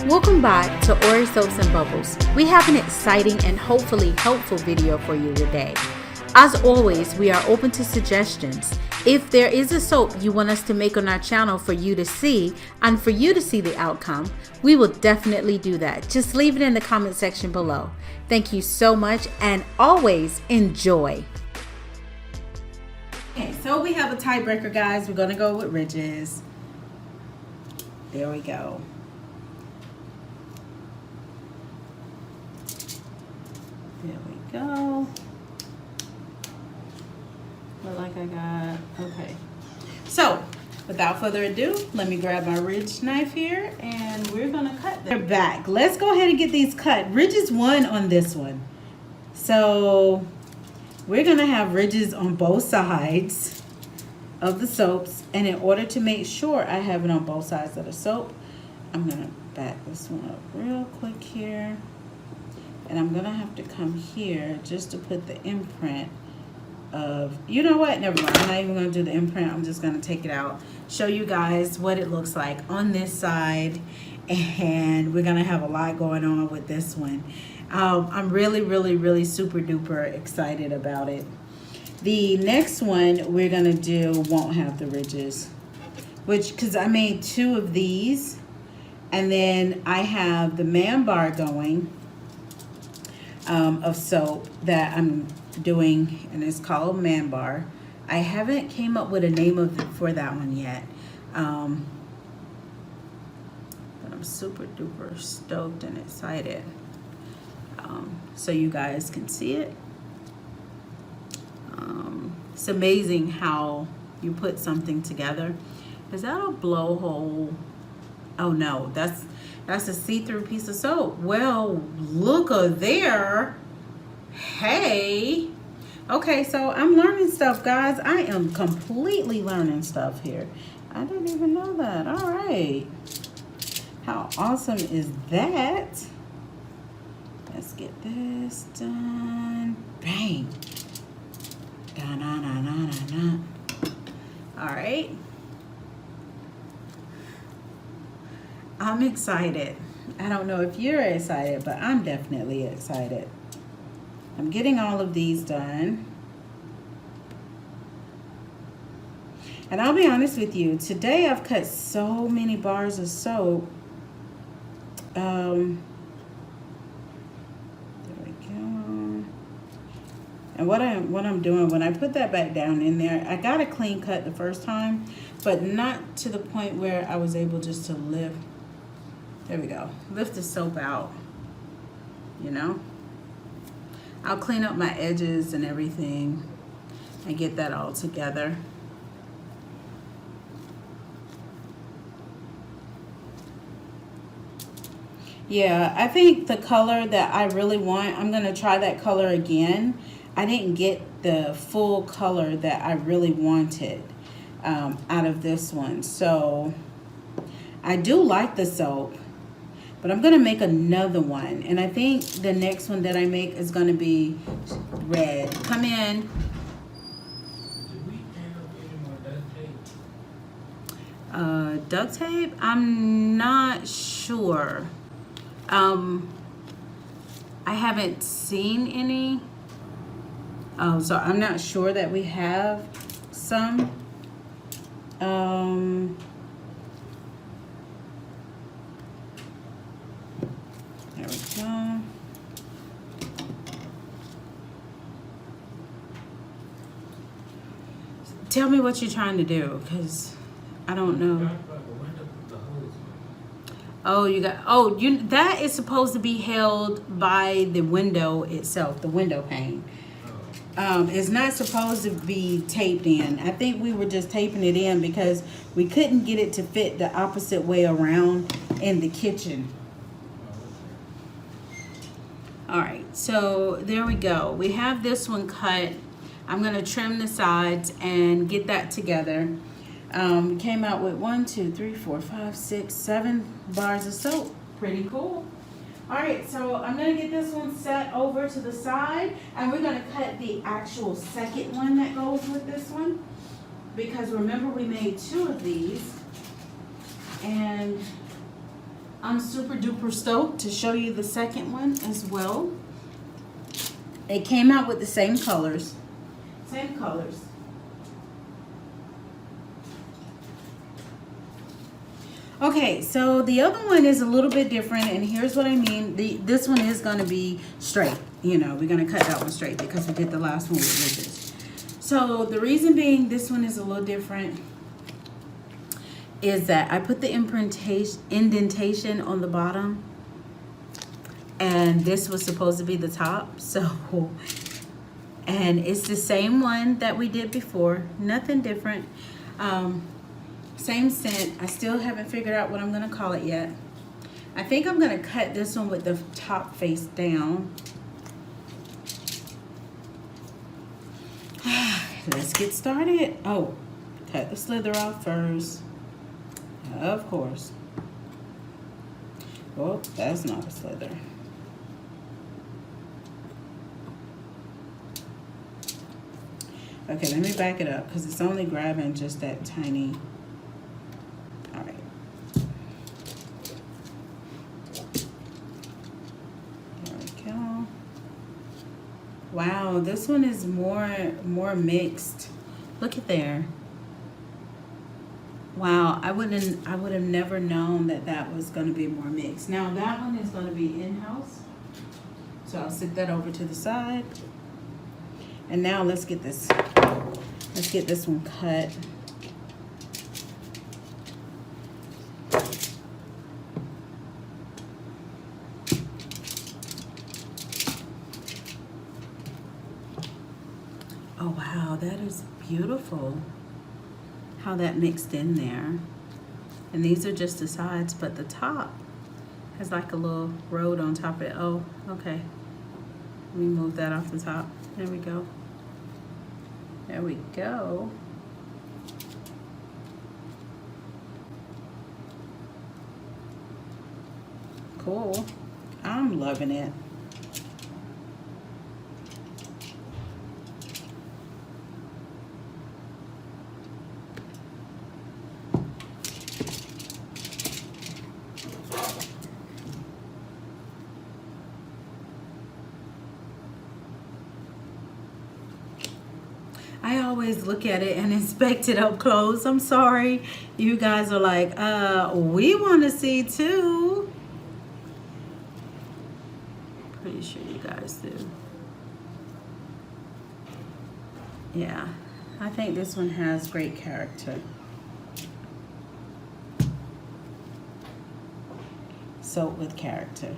Welcome back to Ori Soaps and Bubbles. We have an exciting and hopefully helpful video for you today. As always, we are open to suggestions. If there is a soap you want us to make on our channel for you to see and for you to see the outcome, we will definitely do that. Just leave it in the comment section below. Thank you so much and always enjoy. Okay, so we have a tiebreaker, guys. We're gonna go with ridges. There we go. There we go. Look like I got, okay. So, without further ado, let me grab my ridge knife here and we're gonna cut them back. Let's go ahead and get these cut. Ridges won on this one. So, we're gonna have ridges on both sides of the soaps. And in order to make sure I have it on both sides of the soap, I'm gonna back this one up real quick here. And I'm gonna have to come here just to put the imprint of, you know what, never mind. I'm not even gonna do the imprint. I'm just gonna take it out, show you guys what it looks like on this side. And we're gonna have a lot going on with this one. I'm really super duper excited about it. The next one we're gonna do won't have the ridges, because I made 2 of these, and then I have the man bar going of soap that I'm doing, and it's called Man Bar. I haven't came up with a name for that one yet, but I'm super duper stoked and excited, so you guys can see it. It's amazing how you put something together. Is that a blowhole? Oh no, that's a see-through piece of soap. Well, look there. Hey. Okay, so I'm learning stuff, guys. I am completely learning stuff here. I didn't even know that. All right. How awesome is that? Let's get this done. Bang. Da-na-na-na-na-na. All right. I'm excited. I don't know if you're excited, but I'm definitely excited. I'm getting all of these done. And I'll be honest with you, today I've cut so many bars of soap. There we go. And what I'm doing, when I put that back down in there, I got a clean cut the first time, but not to the point where I was able just to lift. There we go. Lift the soap out, you know. I'll clean up my edges and everything and get that all together. Yeah, I think the color that I really want, I'm going to try that color again. I didn't get the full color that I really wanted out of this one. So I do like the soap. But I'm going to make another one. And I think the next one that I make is going to be red. Come in. Did we end up getting more duct tape? Duct tape? I'm not sure. I haven't seen any. Oh, so I'm not sure that we have some. There we go. Tell me what you're trying to do, because I don't know. Oh, you got, oh, that is supposed to be held by the window itself, the window pane. It's not supposed to be taped in. I think we were just taping it in because we couldn't get it to fit the opposite way around in the kitchen. All right, so there we go. We have this one cut. I'm gonna trim the sides and get that together. Came out with 1, 2, 3, 4, 5, 6, 7 bars of soap. Pretty cool. All right, so I'm gonna get this one set over to the side, and we're gonna cut the actual second one that goes with this one, because remember we made 2 of these, and I'm super duper stoked to show you the second one as well. It came out with the same colors. Same colors. Okay, so the other one is a little bit different, and here's what I mean. This one is going to be straight. You know, we're going to cut that one straight because we did the last one with ridges. So the reason being this one is a little different is that I put the indentation on the bottom, and this was supposed to be the top. So, and it's the same one that we did before, nothing different. Same scent. I still haven't figured out what I'm gonna call it yet. I think I'm gonna cut this one with the top face down. Let's get started. Oh, cut the slither off first. Of course. Oh, that's not a slither. Okay, let me back it up because it's only grabbing just that tiny. All right. There we go. Wow, this one is more mixed. Look at there. Wow, I would have never known that was going to be more mixed. Now that one is going to be in-house. So I'll sit that over to the side. And now let's get this one cut. Oh wow, that is beautiful. How that mixed in there. And these are just the sides, but the top has like a little road on top of it. Oh, okay. Let me move that off the top. There we go. There we go. Cool. I'm loving it. I always look at it and inspect it up close. I'm sorry. You guys are like, we want to see too. Pretty sure you guys do. Yeah, I think this one has great character. Soap with character.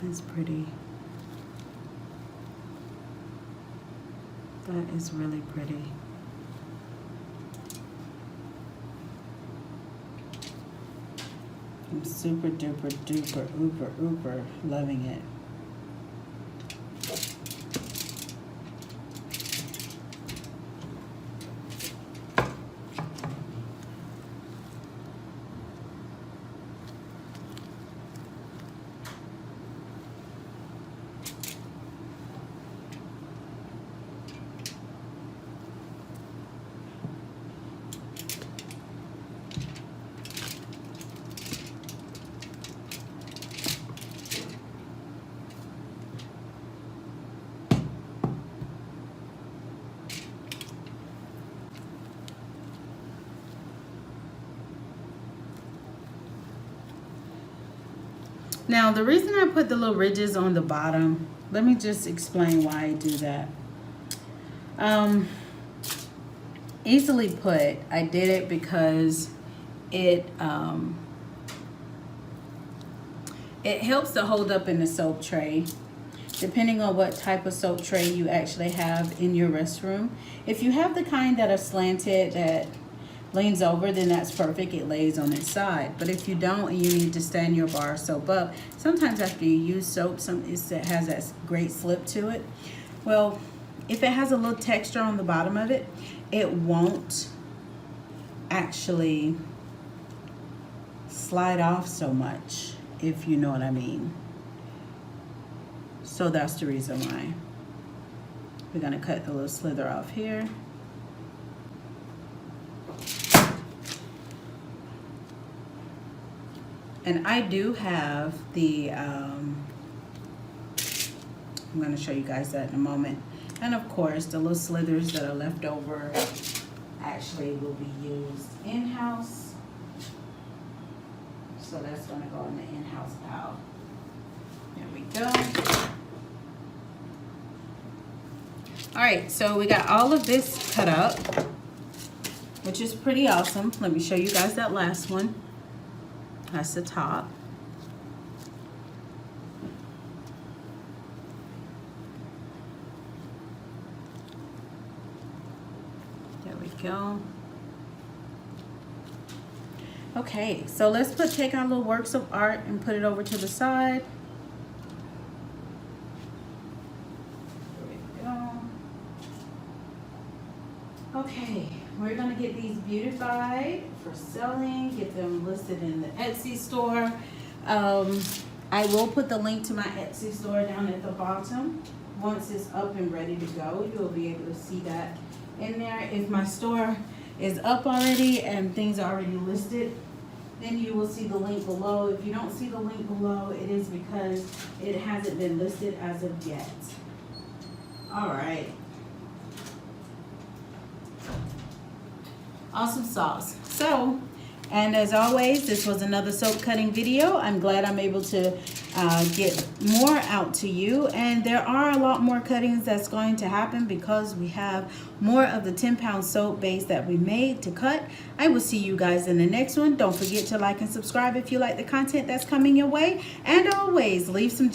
That's pretty. That is really pretty. I'm super duper duper uber loving it. Now, the reason I put the little ridges on the bottom, let me just explain why I do that. Easily put, I did it because it helps to hold up in the soap tray, depending on what type of soap tray you actually have in your restroom. If you have the kind that are slanted, that leans over, then that's perfect. It lays on its side. But if you don't and you need to stand your bar of soap up, sometimes after you use soap, it has that great slip to it. Well, if it has a little texture on the bottom of it, it won't actually slide off so much, if you know what I mean. So that's the reason why. We're gonna cut the little slither off here. And I do have the, I'm gonna show you guys that in a moment. And of course, the little slithers that are left over actually will be used in-house. So that's gonna go in the in-house pile. There we go. All right, so we got all of this cut up, which is pretty awesome. Let me show you guys that last one. That's the top. There we go. Okay, so let's take our little works of art and put it over to the side. Okay, we're gonna get these beautified for selling, get them listed in the Etsy store. I will put the link to my Etsy store down at the bottom. Once it's up and ready to go, you'll be able to see that in there. If my store is up already and things are already listed, then you will see the link below. If you don't see the link below, it is because it hasn't been listed as of yet. All right. Awesome sauce. So, and as always, this was another soap cutting video. I'm glad I'm able to get more out to you, and there are a lot more cuttings that's going to happen because we have more of the 10-pound soap base that we made to cut. I will see you guys in the next one. Don't forget to like and subscribe if you like the content that's coming your way, and always leave some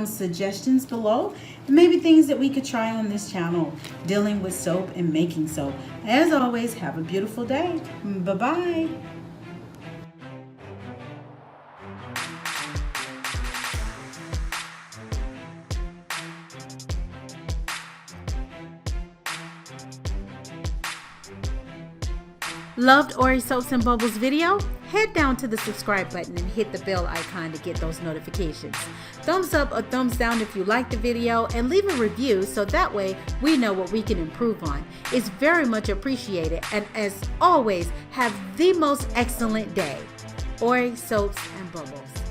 suggestions below, maybe things that we could try on this channel dealing with soap and making soap. As always, have a beautiful day. Bye-bye. Loved Ori Soaps and Bubbles video? Head down to the subscribe button and hit the bell icon to get those notifications. Thumbs up or thumbs down if you like the video, and leave a review so that way we know what we can improve on. It's very much appreciated, and as always, have the most excellent day. Ori Soaps and Bubbles.